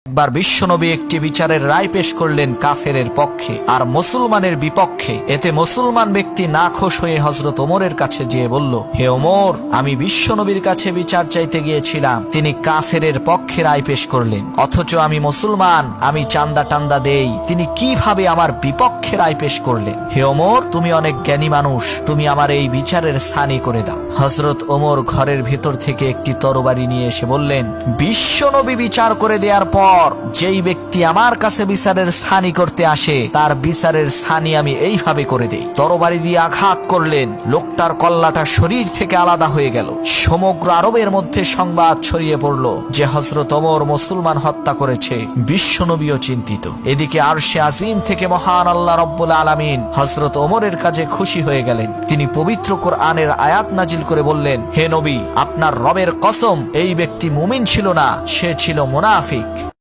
একবার বিশ্বনবী একটি বিচারের রায় পেশ করলেন কাফেরের পক্ষে আর মুসলমানের বিপক্ষে। এতে মুসলমান ব্যক্তি নাখোশ হয়ে হযরত ওমরের কাছে গিয়ে বলল, হে ওমর, আমি বিশ্বনবীর কাছে বিচার চাইতে গিয়েছিলাম, তিনি কাফেরের পক্ষে রায় পেশ করলেন, অথচ আমি মুসলমান, আমি চান্দা টান্দা দেই, তিনি কিভাবে আমার বিপক্ষে রায় পেশ করলেন? হে ওমর, তুমি অনেক জ্ঞানী মানুষ, তুমি আমার এই বিচারের স্থানী করে দাও। হযরত ওমর ঘরের ভিতর থেকে একটি তরবারি নিয়ে এসে বললেন, বিশ্বনবী বিচার করে দেওয়ার পর যেই ব্যক্তি আমার কাছে বিচারের স্থানী করতে আসে তার বিচারের স্থানী আমি এইভাবে করে দেই। তরবারি দিয়ে আঘাত করলেন, লোকটার কল্লাটা শরীর থেকে আলাদা হয়ে গেল। সমগ্র আরবের মধ্যে সংবাদ ছড়িয়ে পড়ল যে হযরত ওমর মুসলমান হত্যা করেছে। বিশ্বনবীও চিন্তিত। এদিকে আরশে আজিম থেকে মহান আল্লাহ রব্বুল আলামিন হযরত ওমরের কাছে খুশি হয়ে গেলেন। তিনি পবিত্র কোরআনের আয়াত নাজিল করে বললেন, হে নবী, আপনার রবের কসম, এই ব্যক্তি মুমিন ছিল না, সে ছিল মুনাফিক।